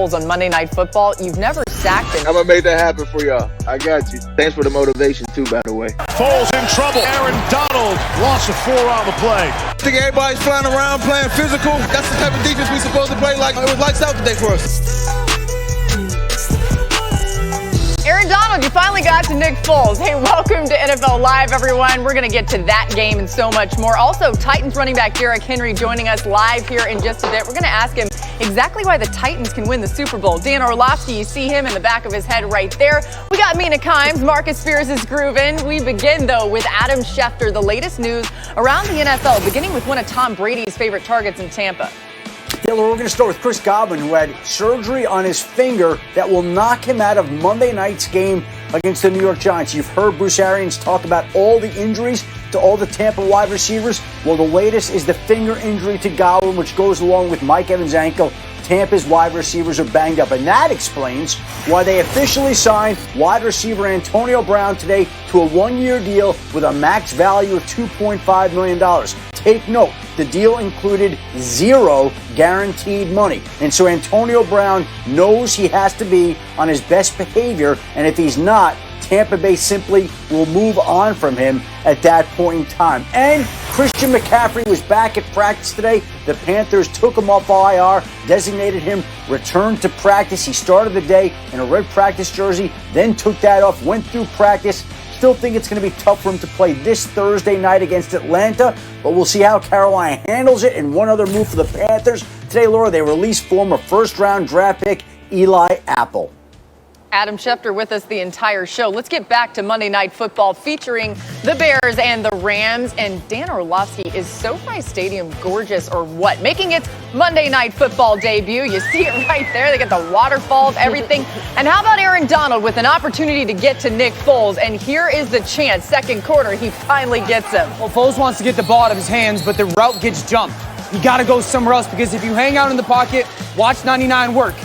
Foles on Monday Night Football. You've never sacked him. I'm going to make that happen for y'all. I got you. Thanks for the motivation, too, by the way. Foles in trouble. Aaron Donald lost a 4 on the play. I think everybody's flying around playing physical. That's the type of defense we're supposed to play like. It was lights out today for us. Aaron Donald, you finally got to Nick Foles. Hey, welcome to NFL Live, everyone. We're going to get to that game and so much more. Also, Titans running back Derrick Henry joining us live here in just a bit. We're going to ask him exactly why the Titans can win the Super Bowl. Dan Orlovsky, you see him in the back of his head right there. We got Mina Kimes, Marcus Spears is grooving. We begin, though, with Adam Schefter, the latest news around the NFL, beginning with one of Tom Brady's favorite targets in Tampa. Taylor, we're going to start with Chris Godwin, who had surgery on his finger that will knock him out of Monday night's game against the New York Giants. You've heard Bruce Arians talk about all the injuries to all the Tampa wide receivers. Well, the latest is the finger injury to Godwin, which goes along with Mike Evans' ankle. Tampa's wide receivers are banged up, and that explains why they officially signed wide receiver Antonio Brown today to a one-year deal with a max value of $2.5 million. Take note, the deal included zero guaranteed money. And so Antonio Brown knows he has to be on his best behavior, and if he's not, Tampa Bay simply will move on from him at that point in time. And Christian McCaffrey was back at practice today. The Panthers took him off IR, designated him returned to practice. He started the day in a red practice jersey, then took that off, went through practice. Still think it's going to be tough for him to play this Thursday night against Atlanta, but we'll see how Carolina handles it. And one other move for the Panthers. Today, Laura, they released former first-round draft pick Eli Apple. Adam Schefter with us the entire show. Let's get back to Monday Night Football featuring the Bears and the Rams. And Dan Orlovsky, is SoFi Stadium gorgeous or what? Making its Monday Night Football debut. You see it right there. They got the waterfalls, everything. And how about Aaron Donald with an opportunity to get to Nick Foles? And here is the chance. Second quarter, he finally gets him. Well, Foles wants to get the ball out of his hands, but the route gets jumped. You got to go somewhere else, because if you hang out in the pocket, watch 99 work.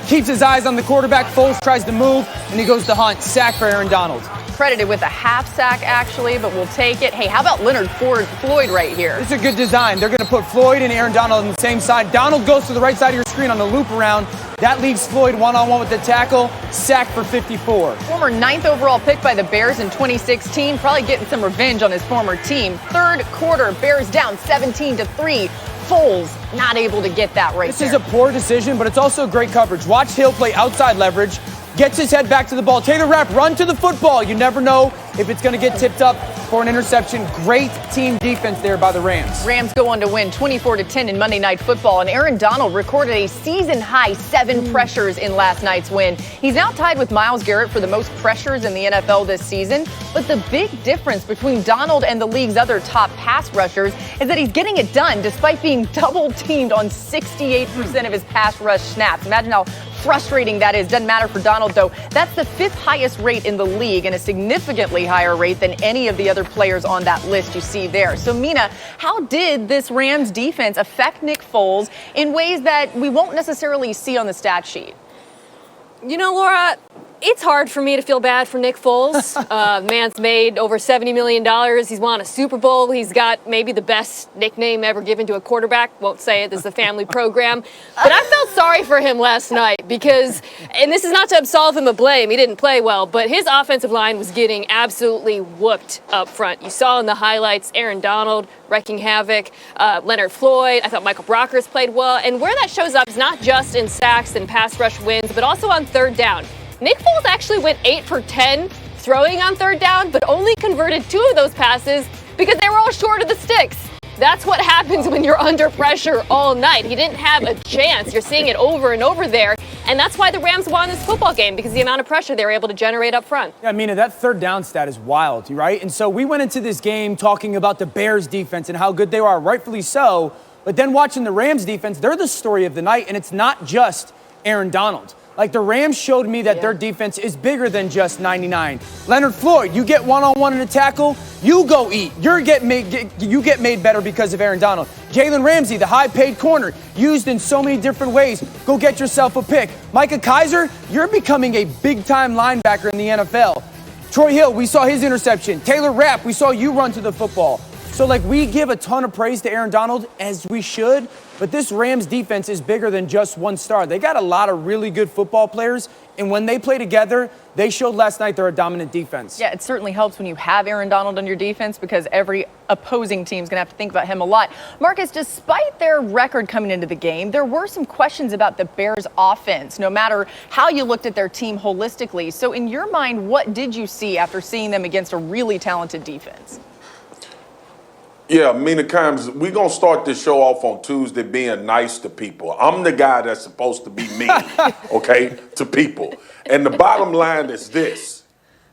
Keeps his eyes on the quarterback. Foles tries to move, and he goes to hunt. Sack for Aaron Donald. Credited with a half sack, actually, but we'll take it. Hey, how about Leonard Floyd right here? It's a good design. They're going to put Floyd and Aaron Donald on the same side. Donald goes to the right side of your screen on the loop around. That leaves Floyd one-on-one with the tackle. Sack for 54. Former 9th overall pick by the Bears in 2016. Probably getting some revenge on his former team. Third quarter, Bears down 17-3. Foles not able to get that right This is a poor decision, but it's also great coverage. Watch Hill play outside leverage. Gets his head back to the ball. Taylor Rapp, run to the football. You never know if it's going to get tipped up for an interception. Great team defense there by the Rams. Rams go on to win 24-10 in Monday Night Football, and Aaron Donald recorded a season-high 7 pressures in last night's win. He's now tied with Myles Garrett for the most pressures in the NFL this season, but the big difference between Donald and the league's other top pass rushers is that he's getting it done despite being double-teamed on 68% of his pass rush snaps. Imagine how frustrating that is. Doesn't matter for Donald, though. That's the 5th highest rate in the league and a significantly higher rate than any of the other players on that list you see there. So, Mina, how did this Rams defense affect Nick Foles in ways that we won't necessarily see on the stat sheet? You know, Laura, it's hard for me to feel bad for Nick Foles. Man's made over $70 million. He's won a Super Bowl. He's got maybe the best nickname ever given to a quarterback. Won't say it. This is a family program. But I felt sorry for him last night because, and this is not to absolve him of blame. He didn't play well, but his offensive line was getting absolutely whooped up front. You saw in the highlights Aaron Donald wrecking havoc, Leonard Floyd. I thought Michael Brockers played well. And where that shows up is not just in sacks and pass rush wins, but also on third down. Nick Foles actually went 8 for 10 throwing on third down, but only converted 2 of those passes because they were all short of the sticks. That's what happens when you're under pressure all night. He didn't have a chance. You're seeing it over and over there. And that's why the Rams won this football game, because the amount of pressure they were able to generate up front. Yeah, Mina, that third down stat is wild, right? And so we went into this game talking about the Bears defense and how good they are, rightfully so. But then watching the Rams defense, they're the story of the night, and it's not just Aaron Donald. Like, the Rams showed me that their defense is bigger than just 99. Leonard Floyd, you get one-on-one in a tackle, you go eat. You get made better because of Aaron Donald. Jalen Ramsey, the high-paid corner, used in so many different ways. Go get yourself a pick. Micah Kiser, you're becoming a big-time linebacker in the NFL. Troy Hill, we saw his interception. Taylor Rapp, we saw you run to the football. So, like, we give a ton of praise to Aaron Donald, as we should. But this Rams defense is bigger than just one star. They got a lot of really good football players, and when they play together, they showed last night they're a dominant defense. Yeah, it certainly helps when you have Aaron Donald on your defense because every opposing team's going to have to think about him a lot. Marcus, despite their record coming into the game, there were some questions about the Bears' offense, no matter how you looked at their team holistically. So in your mind, what did you see after seeing them against a really talented defense? Yeah, Mina Kimes, we're going to start this show off on Tuesday being nice to people. I'm the guy that's supposed to be mean, okay, to people. And the bottom line is this.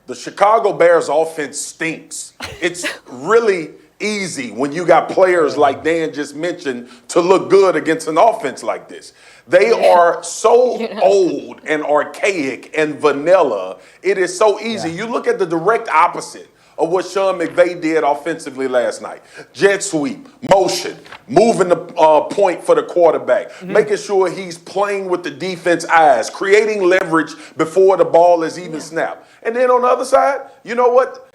The Chicago Bears offense stinks. It's really easy when you got players like Dan just mentioned to look good against an offense like this. They are so old and archaic and vanilla. It is so easy. You look at the direct opposite of what Sean McVay did offensively last night. Jet sweep, motion, moving the point for the quarterback, making sure he's playing with the defense eyes, creating leverage before the ball is even snapped. And then on the other side, you know what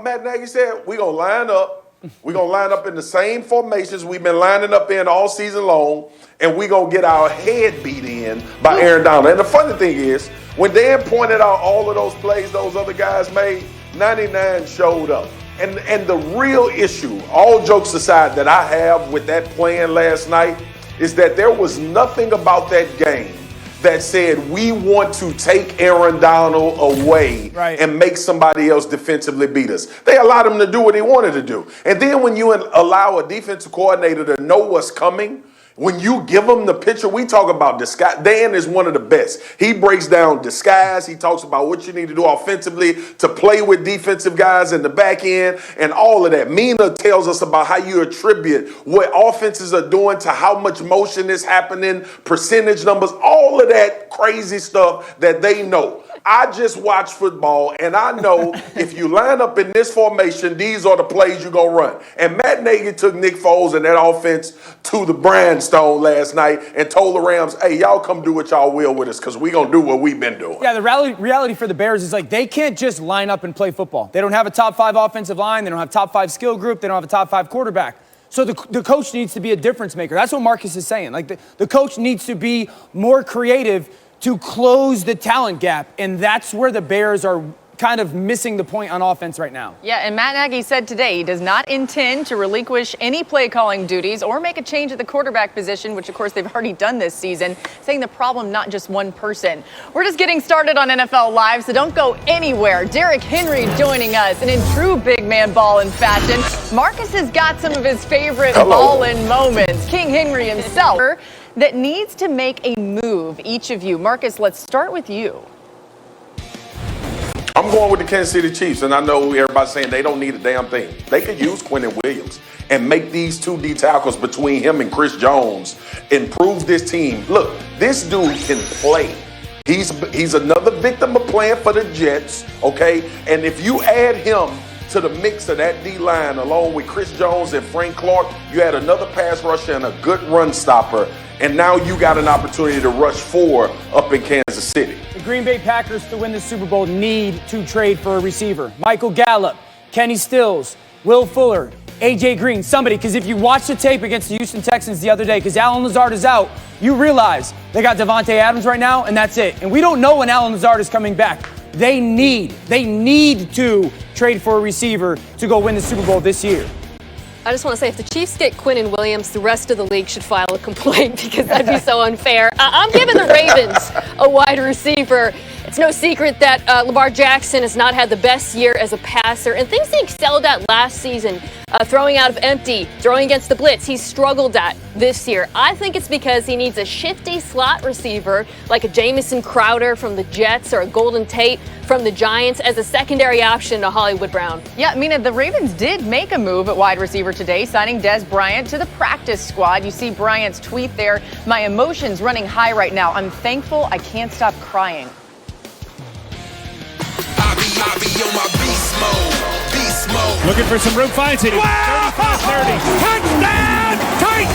Matt Nagy said? We're going to line up. We're going to line up in the same formations we've been lining up in all season long, and we're going to get our head beat in by Aaron Donald. And the funny thing is, when Dan pointed out all of those plays those other guys made, 99 showed up. And the real issue, all jokes aside, that I have with that plan last night is that there was nothing about that game that said we want to take Aaron Donald away and make somebody else defensively beat us. They allowed him to do what he wanted to do. And then when you allow a defensive coordinator to know what's coming, when you give them the picture, we talk about disguise. Dan is one of the best. He breaks down disguise. He talks about what you need to do offensively to play with defensive guys in the back end and all of that. Mina tells us about how you attribute what offenses are doing to how much motion is happening, percentage numbers, all of that crazy stuff that they know. I just watch football, and I know if you line up in this formation, these are the plays you're going to run. And Matt Nagy took Nick Foles and that offense to the grindstone last night and told the Rams, hey, y'all come do what y'all will with us because we're going to do what we've been doing. Yeah, the reality for the Bears is like they can't just line up and play football. They don't have a top 5 offensive line. They don't have a top 5 skill group. They don't have a top 5 quarterback. So the coach needs to be a difference maker. That's what Marcus is saying. Like the coach needs to be more creative to close the talent gap, and that's where the Bears are kind of missing the point on offense right now. Yeah, and Matt Nagy said today he does not intend to relinquish any play-calling duties or make a change at the quarterback position, which, of course, they've already done this season, saying the problem not just one person. We're just getting started on NFL Live, so don't go anywhere. Derrick Henry joining us, and in true big man ball-in fashion, Marcus has got some of his favorite ball-in moments. King Henry himself that needs to make a move, each of you. Marcus, let's start with you. I'm going with the Kansas City Chiefs, and I know everybody's saying they don't need a damn thing. They could use Quentin Williams and make these 2 D tackles between him and Chris Jones improve this team. Look, this dude can play. He's another victim of playing for the Jets, okay? And if you add him to the mix of that D-line along with Chris Jones and Frank Clark, you had another pass rusher and a good run stopper, and now you got an opportunity to rush 4 up in Kansas City. The Green Bay Packers, to win the Super Bowl, need to trade for a receiver. Michael Gallup, Kenny Stills, Will Fuller, A.J. Green, somebody, because if you watch the tape against the Houston Texans the other day, because Allen Lazard is out, you realize they got Devontae Adams right now, and that's it. And we don't know when Allen Lazard is coming back. They need to trade for a receiver to go win the Super Bowl this year. I just want to say, if the Chiefs get Quinnen Williams, the rest of the league should file a complaint because that'd be so unfair. I'm giving the Ravens a wide receiver. It's no secret that Lamar Jackson has not had the best year as a passer, and things he excelled at last season, throwing out of empty, throwing against the blitz, he's struggled at this year. I think it's because he needs a shifty slot receiver like a Jamison Crowder from the Jets or a Golden Tate from the Giants as a secondary option to Hollywood Brown. Yeah, Mina, the Ravens did make a move at wide receiver today, signing Dez Bryant to the practice squad. You see Bryant's tweet there, "My emotions running high right now. I'm thankful I can't stop crying." I be on my beast mode. Looking for some room, finds it. Wow! 35-30. Touchdown, Titans!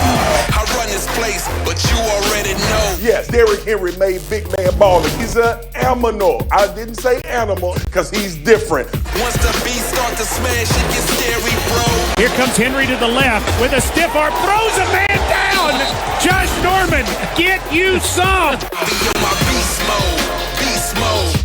I run this place, but you already know. Yes, Derrick Henry made big man baller. He's an animal. I didn't say animal because he's different. Once the beat start to smash, it gets scary, bro. Here comes Henry to the left with a stiff arm, throws a man down. Josh Norman, get you some. Be on my beast mode, beast mode.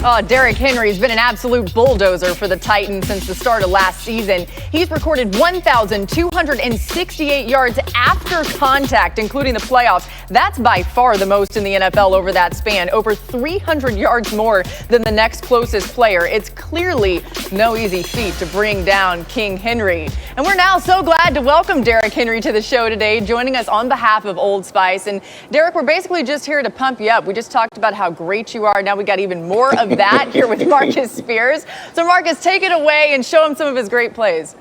Oh, Derrick Henry has been an absolute bulldozer for the Titans since the start of last season. He's recorded 1,268 yards after contact, including the playoffs. That's by far the most in the NFL over that span, over 300 yards more than the next closest player. It's clearly no easy feat to bring down King Henry. And we're now so glad to welcome Derrick Henry to the show today, joining us on behalf of Old Spice. And Derrick, we're basically just here to pump you up. We just talked about how great you are. Now we got even more of that here with Marcus Spears. So Marcus, take it away and show him some of his great plays.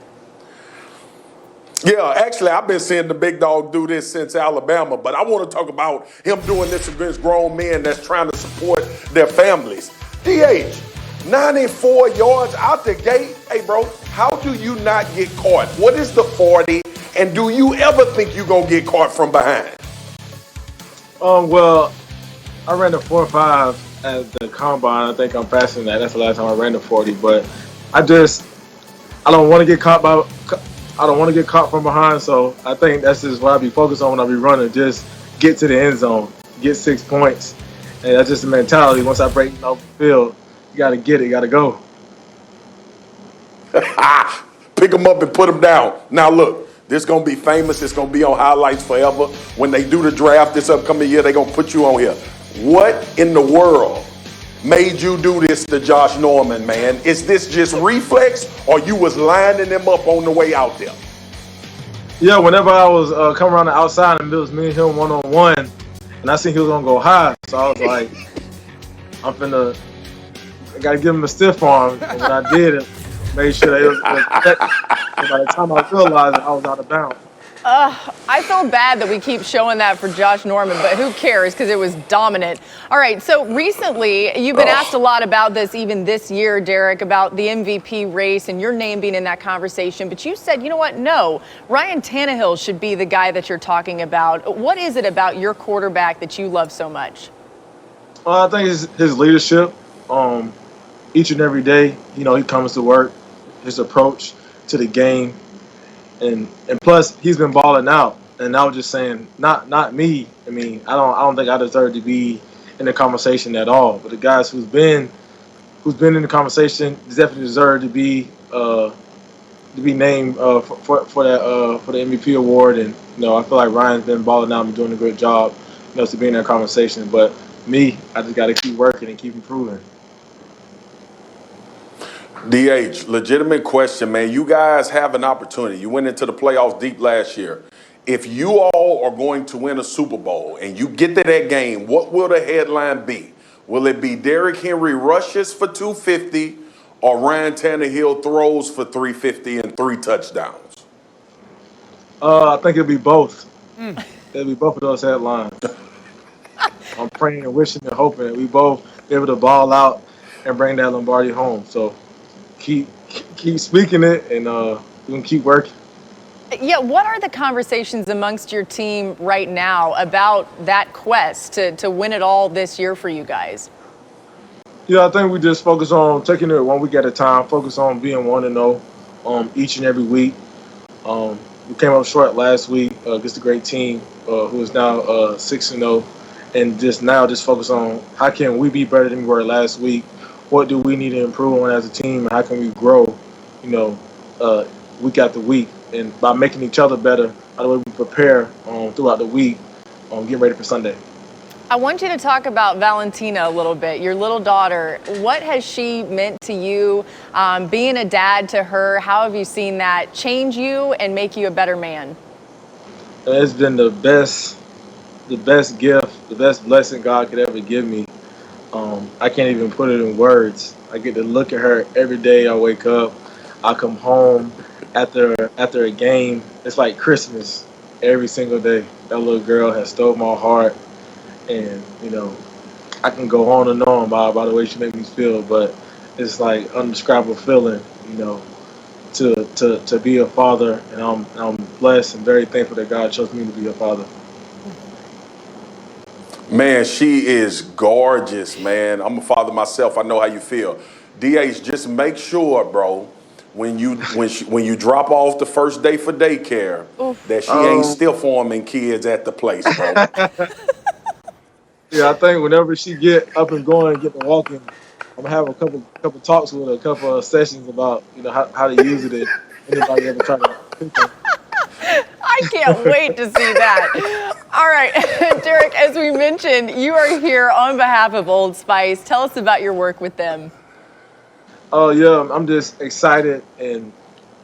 Yeah, actually, I've been seeing the big dog do this since Alabama, but I want to talk about him doing this against grown men that's trying to support their families. DH, 94 yards out the gate. Hey, bro, how do you not get caught? What is the 40, and do you ever think you're going to get caught from behind? Well, I ran the 4.5 at the combine. I think I'm faster than that. That's the last time I ran the 40. But I don't want to get caught from behind. So I think that's just what I be focused on when I be running. Just get to the end zone, get 6 points, and that's just the mentality. Once I break off the field, you got to get it, you got to go. Pick them up and put them down. Now look, this is going to be famous. It's going to be on highlights forever. When they do the draft this upcoming year, they're going to put you on here. What in the world made you do this to Josh Norman, man? Is this just reflex, or you was lining them up on the way out there? Yeah, whenever I was coming around the outside and it was me and him one-on-one, and I seen he was going to go high, so I was like, I got to give him a stiff arm. And when I did it, made sure that it was and by the time I realized it, I was out of bounds. I feel bad that we keep showing that for Josh Norman, but who cares, because it was dominant. All right, so recently you've been asked a lot about this, even this year, Derrick, about the MVP race and your name being in that conversation. But you said, you know what, no, Ryan Tannehill should be the guy that you're talking about. What is it about your quarterback that you love so much? I think it's his leadership. Each and every day, he comes to work, his approach to the game. And plus, he's been balling out. And I was just saying, not me. I mean, I don't think I deserve to be in the conversation at all. But the guys who's been in the conversation definitely deserve to be named for the MVP award. And I feel like Ryan's been balling out and doing a good job, to be in that conversation. But me, I just got to keep working and keep improving. DH, legitimate question, man. You guys have an opportunity. You went into the playoffs deep last year. If you all are going to win a Super Bowl and you get to that game, what will the headline be? Will it be Derrick Henry rushes for 250 or Ryan Tannehill throws for 350 and 3 touchdowns? I think it'll be both. It'll be both of those headlines. I'm praying and wishing and hoping that we both be able to ball out and bring that Lombardi home. So keep speaking it, and we can keep working. Yeah, what are the conversations amongst your team right now about that quest to win it all this year for you guys? Yeah, I think we just focus on taking it 1 week at a time, focus on being 1-0 each and every week. We came up short last week against a great team who is now 6-0, and just focus on how can we be better than we were last week. What do we need to improve on as a team, and how can we grow, week after week? And by making each other better, how do we prepare throughout the week, getting ready for Sunday? I want you to talk about Valentina a little bit, your little daughter. What has she meant to you, being a dad to her? How have you seen that change you and make you a better man? It's been the best gift, the best blessing God could ever give me. I can't even put it in words. I get to look at her every day I wake up. I come home after a game. It's like Christmas every single day. That little girl has stole my heart. And, I can go on and on by the way she makes me feel, but it's like undescribable feeling, to be a father, and I'm blessed and very thankful that God chose me to be a father. Man, she is gorgeous, man. I'm a father myself. I know how you feel. DH, just make sure, bro, when you drop off the first day for daycare, that she ain't still forming kids at the place, bro. Yeah, I think whenever she get up and going, get to walking, I'm gonna have a couple talks with her, a couple of sessions about how to use it if anybody ever try to pick her. I can't wait to see that. All right, Derek, as we mentioned, you are here on behalf of Old Spice. Tell us about your work with them. Oh yeah, I'm just excited and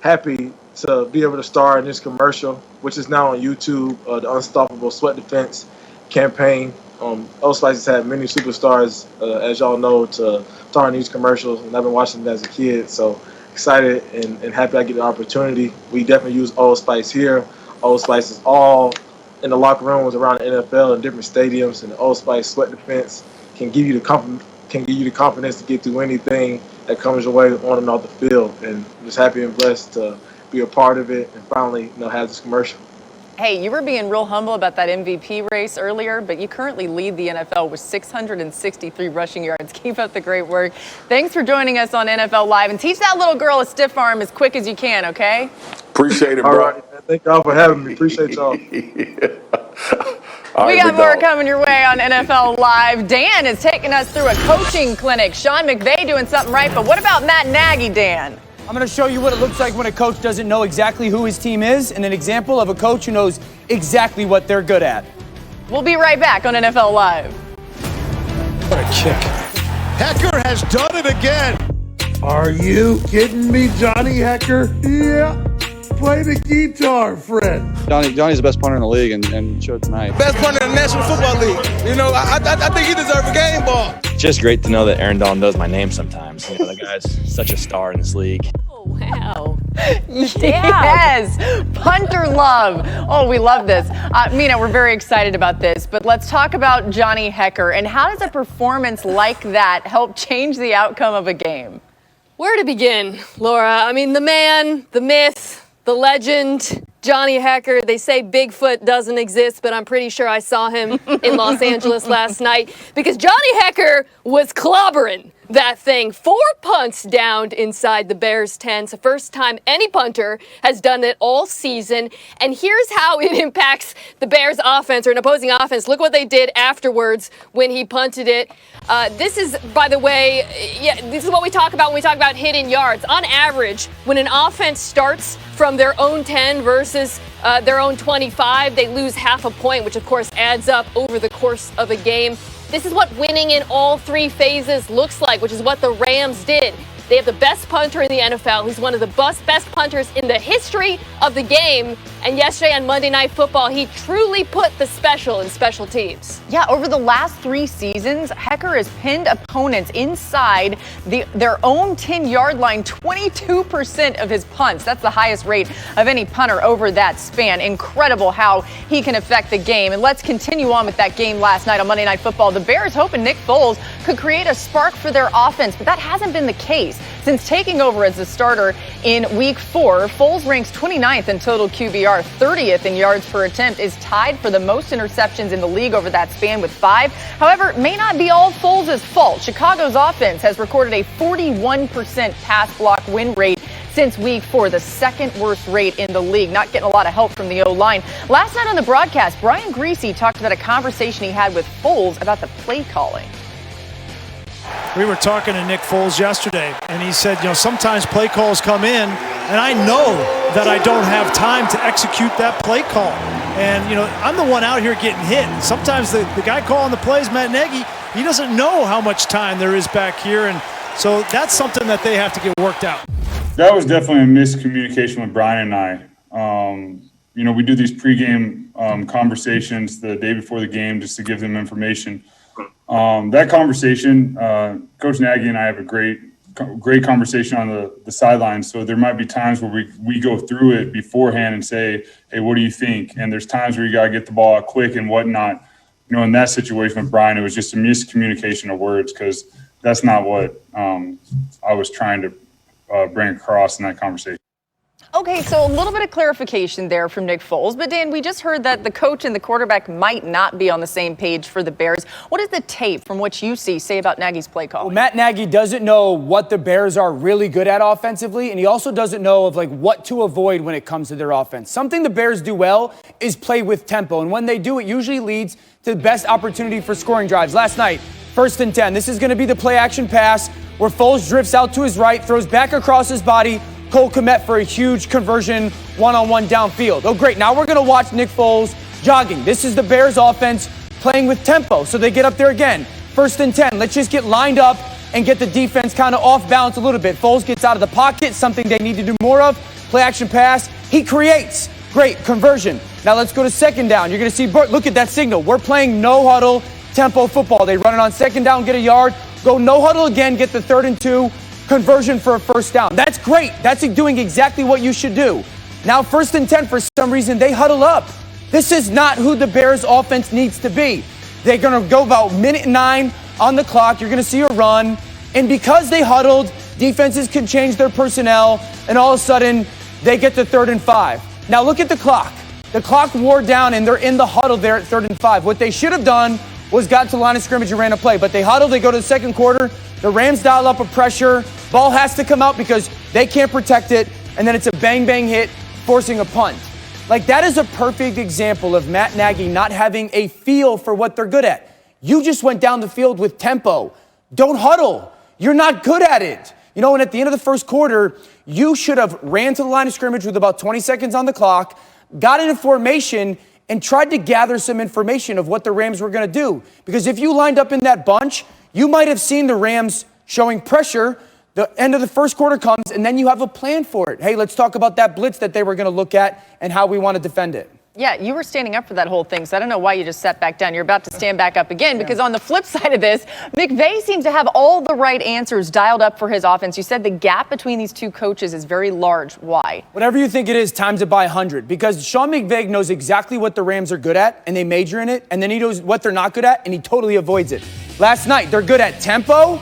happy to be able to star in this commercial, which is now on YouTube, the Unstoppable Sweat Defense campaign. Old Spice has had many superstars, as y'all know, to star in these commercials, and I've been watching them as a kid, so excited and happy I get the opportunity. We definitely use Old Spice here. Old Spice is all in the locker rooms around the NFL and different stadiums, and the Old Spice Sweat Defense can give you the confidence to get through anything that comes your way on and off the field. And I'm just happy and blessed to be a part of it and finally have this commercial. Hey, you were being real humble about that MVP race earlier, but you currently lead the NFL with 663 rushing yards. Keep up the great work. Thanks for joining us on NFL Live, and teach that little girl a stiff arm as quick as you can, okay? Appreciate it, bro. All right, man. Thank y'all for having me. Appreciate y'all. We got more coming your way on NFL Live. Dan is taking us through a coaching clinic. Sean McVay doing something right, but what about Matt Nagy, Dan? I'm going to show you what it looks like when a coach doesn't know exactly who his team is, and an example of a coach who knows exactly what they're good at. We'll be right back on NFL Live. What a kick. Hecker has done it again. Are you kidding me, Johnny Hecker? Yeah. Play the guitar, friend. Johnny's the best punter in the league and showed tonight. Best punter in the National Football League. I think he deserves a game ball. It's just great to know that Aaron Donald knows my name sometimes. The guy's such a star in this league. Oh, wow. Yes. Punter love. Oh, we love this. Mina, we're very excited about this, but let's talk about Johnny Hecker. And how does a performance like that help change the outcome of a game? Where to begin, Laura? I mean, the man, the myth, the legend, Johnny Hecker. They say Bigfoot doesn't exist, but I'm pretty sure I saw him in Los Angeles last night because Johnny Hecker was clobbering that thing. 4 punts downed inside the Bears' 10. It's the first time any punter has done it all season. And here's how it impacts the Bears' offense or an opposing offense. Look what they did afterwards when he punted it. This is, by the way, this is what we talk about when we talk about hidden yards. On average, when an offense starts from their own 10 versus their own 25, they lose half a point, which of course adds up over the course of a game. This is what winning in all 3 phases looks like, which is what the Rams did. They have the best punter in the NFL. He's one of the best punters in the history of the game. And yesterday on Monday Night Football, he truly put the special in special teams. Yeah, over the last 3 seasons, Hecker has pinned opponents inside their own 10-yard line 22% of his punts. That's the highest rate of any punter over that span. Incredible how he can affect the game. And let's continue on with that game last night on Monday Night Football. The Bears hoping Nick Foles could create a spark for their offense, but that hasn't been the case. Since taking over as the starter in Week 4, Foles ranks 29th in total QBR, 30th in yards per attempt, is tied for the most interceptions in the league over that span with 5. However, it may not be all Foles' fault. Chicago's offense has recorded a 41% pass block win rate since Week 4, the second worst rate in the league. Not getting a lot of help from the O-line. Last night on the broadcast, Brian Griese talked about a conversation he had with Foles about the play calling. We were talking to Nick Foles yesterday, and he said, sometimes play calls come in, and I know that I don't have time to execute that play call. And, I'm the one out here getting hit. Sometimes the guy calling the plays, Matt Nagy, he doesn't know how much time there is back here, and so that's something that they have to get worked out. That was definitely a miscommunication with Brian and I. We do these pregame conversations the day before the game just to give them information. That conversation, Coach Nagy and I have a great conversation on the sidelines. So there might be times where we go through it beforehand and say, hey, what do you think? And there's times where you got to get the ball out quick and whatnot. In that situation with Brian, it was just a miscommunication of words because that's not what I was trying to bring across in that conversation. A Okay, so a little bit of clarification there from Nick Foles. But, Dan, we just heard that the coach and the quarterback might not be on the same page for the Bears. What does the tape from what you see say about Nagy's play call? Well, Matt Nagy doesn't know what the Bears are really good at offensively, and he also doesn't know of what to avoid when it comes to their offense. Something the Bears do well is play with tempo, and when they do, it usually leads to the best opportunity for scoring drives. Last night, 1st and 10. This is going to be the play-action pass where Foles drifts out to his right, throws back across his body. Cole Kmet for a huge conversion one-on-one downfield. Oh, great. Now we're going to watch Nick Foles jogging. This is the Bears offense playing with tempo, so they get up there again. 1st and 10. Let's just get lined up and get the defense kind of off balance a little bit. Foles gets out of the pocket, something they need to do more of. Play-action pass. He creates. Great conversion. Now let's go to 2nd down. You're going to see, look at that signal. We're playing no-huddle tempo football. They run it on 2nd down, get a yard, go no-huddle again, get the 3rd and 2. Conversion for a 1st down. That's great. That's doing exactly what you should do. Now 1st and 10, for some reason, they huddle up. This is not who the Bears offense needs to be. They're going to go about minute 9 on the clock. You're going to see a run. And because they huddled, defenses can change their personnel, and all of a sudden, they get to 3rd and 5. Now look at the clock. The clock wore down, and they're in the huddle there at 3rd and 5. What they should have done was got to the line of scrimmage and ran a play. But they huddle, they go to the 2nd quarter. The Rams dial up a pressure. Ball has to come out because they can't protect it. And then it's a bang-bang hit, forcing a punt. That is a perfect example of Matt Nagy not having a feel for what they're good at. You just went down the field with tempo. Don't huddle. You're not good at it. And at the end of the 1st quarter, you should have ran to the line of scrimmage with about 20 seconds on the clock, got into formation, and tried to gather some information of what the Rams were going to do. Because if you lined up in that bunch, you might have seen the Rams showing pressure. The end of the 1st quarter comes, and then you have a plan for it. Hey, let's talk about that blitz that they were going to look at and how we want to defend it. Yeah, you were standing up for that whole thing, so I don't know why you just sat back down. You're about to stand back up again, because on the flip side of this, McVay seems to have all the right answers dialed up for his offense. You said the gap between these two coaches is very large. Why? Whatever you think it is, times it by 100. Because Sean McVay knows exactly what the Rams are good at, and they major in it, and then he knows what they're not good at, and he totally avoids it. Last night, they're good at tempo,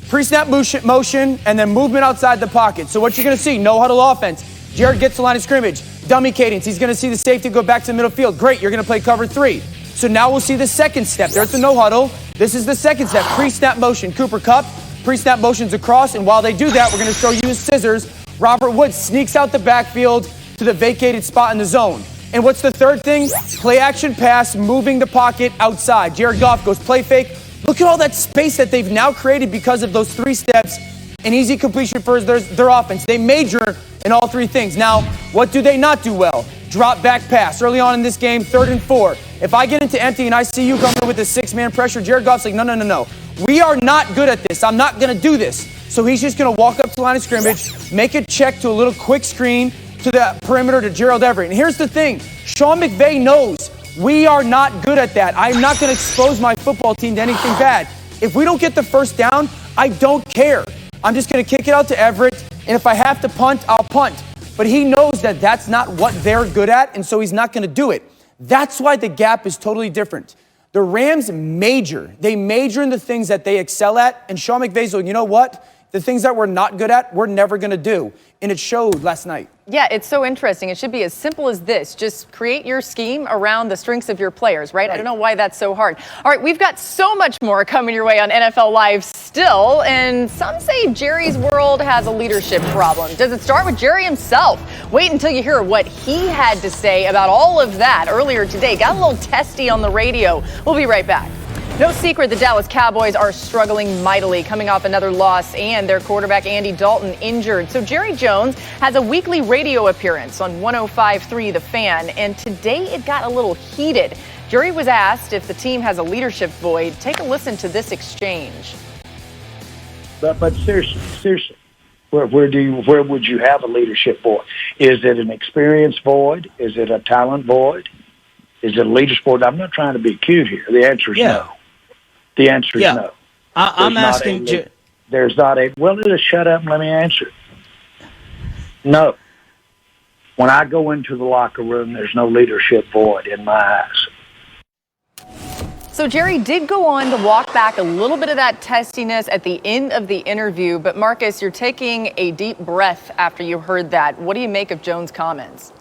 pre-snap motion, and then movement outside the pocket. So what you're going to see, no-huddle offense. Jared gets the line of scrimmage. Dummy cadence. He's going to see the safety go back to the middle field. Great, you're going to play cover 3. So now we'll see the 2nd step. There's the no-huddle. This is the 2nd step, pre-snap motion. Cooper Kupp, pre-snap motion's across, and while they do that, we're going to show you his scissors. Robert Woods sneaks out the backfield to the vacated spot in the zone. And what's the 3rd thing? Play-action pass, moving the pocket outside. Jared Goff goes play fake. Look at all that space that they've now created because of those 3 steps and easy completion for their offense. They major in all 3 things. Now, what do they not do well? Drop back pass. Early on in this game, 3rd and 4. If I get into empty and I see you coming with a 6-man pressure, Jared Goff's like, no. We are not good at this. I'm not going to do this. So he's just going to walk up to the line of scrimmage, make a check to a little quick screen to the perimeter to Gerald Everett. And here's the thing. Sean McVay knows we are not good at that. I'm not going to expose my football team to anything bad. If we don't get the 1st down, I don't care. I'm just going to kick it out to Everett, and if I have to punt, I'll punt. But he knows that that's not what they're good at, and so he's not going to do it. That's why the gap is totally different. The Rams major. They major in the things that they excel at, and Sean McVay's like, you know what? The things that we're not good at, we're never going to do. And it showed last night. Yeah, it's so interesting. It should be as simple as this. Just create your scheme around the strengths of your players, right? I don't know why that's so hard. All right, we've got so much more coming your way on NFL Live still. And some say Jerry's world has a leadership problem. Does it start with Jerry himself? Wait until you hear what he had to say about all of that earlier today. Got a little testy on the radio. We'll be right back. No secret the Dallas Cowboys are struggling mightily, coming off another loss and their quarterback Andy Dalton injured. So Jerry Jones has a weekly radio appearance on 105.3 The Fan, and today it got a little heated. Jerry was asked if the team has a leadership void. Take a listen to this exchange. But seriously, where would you have a leadership void? Is it an experience void? Is it a talent void? Is it a leadership void? I'm not trying to be cute here. The answer is no. The answer is no. I'm asking. There's not a. Well, just shut up and let me answer. No. When I go into the locker room, there's no leadership void in my eyes. So Jerry did go on to walk back a little bit of that testiness at the end of the interview. But Marcus, you're taking a deep breath after you heard that. What do you make of Jones' comments?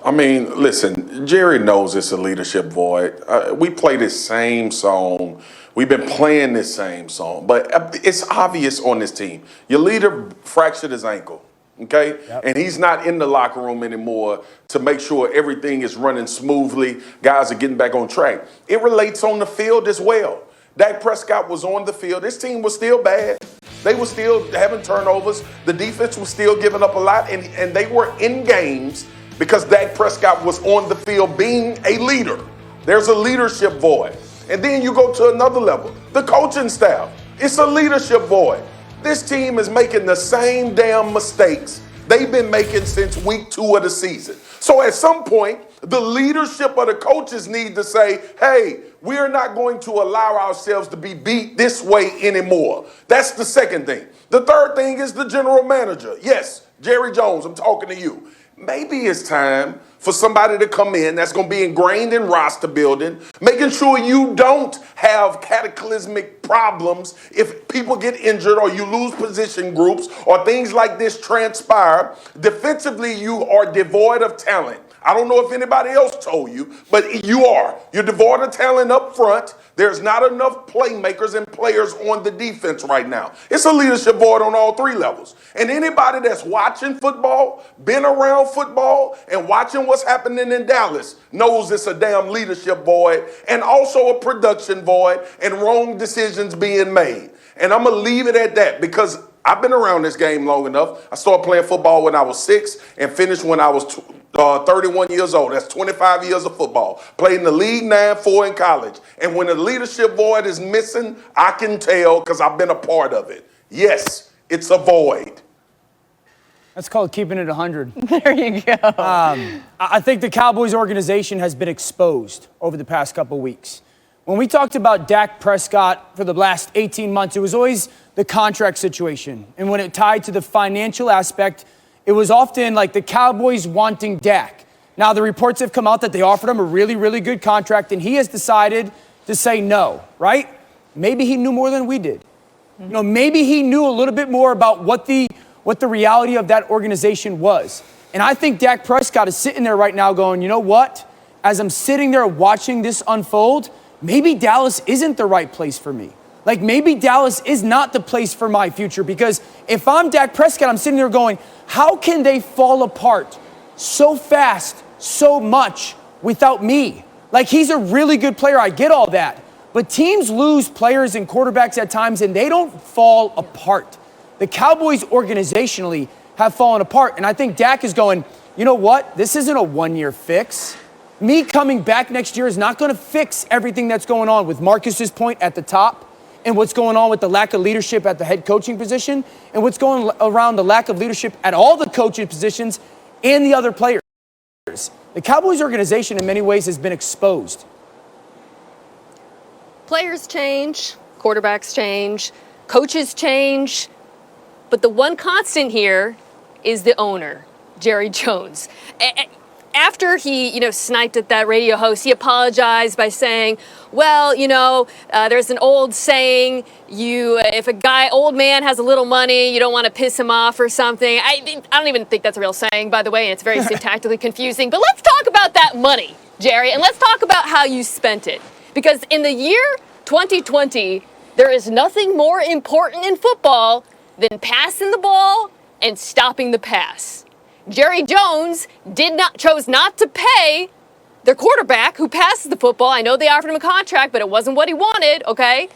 I mean, listen, Jerry knows it's a leadership void. We play this same song. We've been playing this same song, but it's obvious on this team. Your leader fractured his ankle, okay? Yep. And he's not in the locker room anymore to make sure everything is running smoothly, guys are getting back on track. It relates on the field as well. Dak Prescott was on the field. This team was still bad. They were still having turnovers. The defense was still giving up a lot, and they were in games because Dak Prescott was on the field being a leader. There's a leadership void. And then you go to another level. The coaching staff. It's a leadership void. This team is making the same damn mistakes they've been making since week 2 of the season. So at some point, the leadership of the coaches need to say, hey, we're not going to allow ourselves to be beat this way anymore. That's the second thing. The third thing is the general manager. Yes, Jerry Jones, I'm talking to you. Maybe it's time for somebody to come in that's going to be ingrained in roster building, making sure you don't have cataclysmic problems if people get injured or you lose position groups or things like this transpire. Defensively, you are devoid of talent. I don't know if anybody else told you, but you are. You're devoid of talent up front. There's not enough playmakers and players on the defense right now. It's a leadership void on all 3 levels. And anybody that's watching football, been around football, and watching what's happening in Dallas knows it's a damn leadership void and also a production void and wrong decisions being made. And I'm going to leave it at that because I've been around this game long enough. I started playing football when I was 6 and finished when I was 31 years old. That's 25 years of football. Played in the league 9-4 in college. And when the leadership void is missing, I can tell because I've been a part of it. Yes, it's a void. That's called keeping it 100. There you go. I think the Cowboys organization has been exposed over the past couple weeks. When we talked about Dak Prescott for the last 18 months, it was always the contract situation. And when it tied to the financial aspect, it was often like the Cowboys wanting Dak. Now, the reports have come out that they offered him a really, really good contract, and he has decided to say no, right? Maybe he knew more than we did. You know, maybe he knew a little bit more about what the reality of that organization was. And I think Dak Prescott is sitting there right now going, you know what? As I'm sitting there watching this unfold, maybe Dallas isn't the right place for me. Like maybe Dallas is not the place for my future because if I'm Dak Prescott, I'm sitting there going, how can they fall apart so fast, so much without me? Like he's a really good player. I get all that. But teams lose players and quarterbacks at times and they don't fall apart. The Cowboys organizationally have fallen apart. And I think Dak is going, you know what? This isn't a one-year fix. Me coming back next year is not going to fix everything that's going on with Marcus's point at the top and what's going on with the lack of leadership at the head coaching position and what's going around the lack of leadership at all the coaching positions and the other players. The Cowboys organization in many ways has been exposed. Players change, quarterbacks change, coaches change, but the one constant here is the owner, Jerry Jones. After he, sniped at that radio host, he apologized by saying, well, there's an old saying, if a old man has a little money, you don't want to piss him off or something. I don't even think that's a real saying, by the way, and it's very syntactically confusing. But let's talk about that money, Jerry, and let's talk about how you spent it. Because in the year 2020, there is nothing more important in football than passing the ball and stopping the pass. Jerry Jones chose not to pay their quarterback who passes the football. I know they offered him a contract, but it wasn't what he wanted, okay?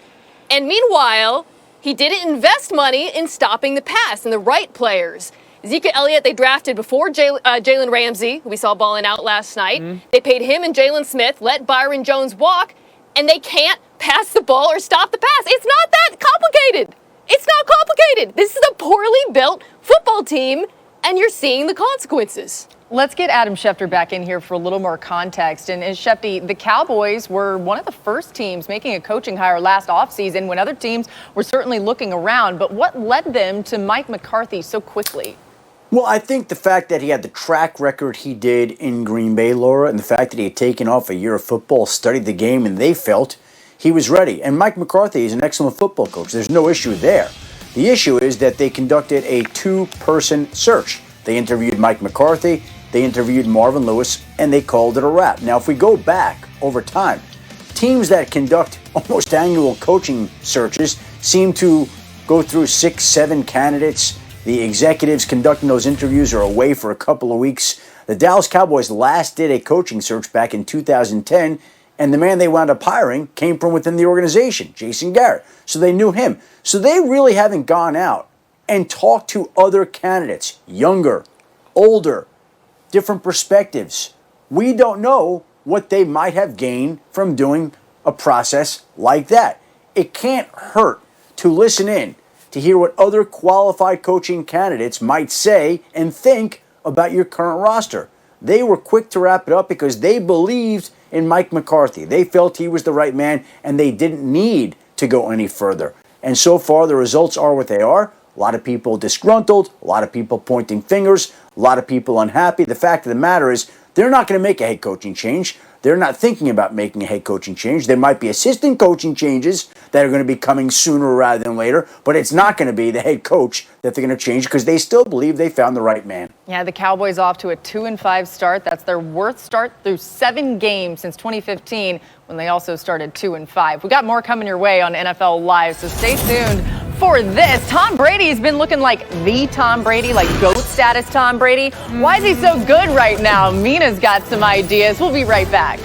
And meanwhile, he didn't invest money in stopping the pass and the right players. Ezekiel Elliott, they drafted before Jalen Ramsey, who we saw balling out last night. Mm-hmm. They paid him and Jalen Smith, let Byron Jones walk, and they can't pass the ball or stop the pass. It's not that complicated. It's not complicated. This is a poorly built football team, and you're seeing the consequences. Let's get Adam Schefter back in here for a little more context. And Shefty, the Cowboys were one of the first teams making a coaching hire last offseason when other teams were certainly looking around. But what led them to Mike McCarthy so quickly? Well, I think the fact that he had the track record he did in Green Bay, Laura, and the fact that he had taken off a year of football, studied the game, and they felt he was ready. And Mike McCarthy is an excellent football coach. There's no issue there. The issue is that they conducted a two-person search. They interviewed Mike McCarthy, they interviewed Marvin Lewis, and they called it a wrap. Now, if we go back over time, teams that conduct almost annual coaching searches seem to go through 6, 7 candidates. The executives conducting those interviews are away for a couple of weeks. The Dallas Cowboys last did a coaching search back in 2010, and the man they wound up hiring came from within the organization, Jason Garrett. So they knew him. So they really haven't gone out and talked to other candidates, younger, older, different perspectives. We don't know what they might have gained from doing a process like that. It can't hurt to listen in, to hear what other qualified coaching candidates might say and think about your current roster. They were quick to wrap it up because they believed in Mike McCarthy. They felt he was the right man, and they didn't need to go any further. And so far, the results are what they are. A lot of people disgruntled, a lot of people pointing fingers, a lot of people unhappy. The fact of the matter is, they're not going to make a head coaching change. They're not thinking about making a head coaching change. There might be assistant coaching changes that are going to be coming sooner rather than later, but it's not going to be the head coach that they're going to change because they still believe they found the right man. Yeah, the Cowboys off to a 2-5 start. That's their worst start through 7 games since 2015 when they also started 2-5. We got more coming your way on NFL Live, so stay tuned for this. Tom Brady's been looking like the Tom Brady, like GOAT status Tom Brady. Why is he so good right now? Mina's got some ideas. We'll be right back.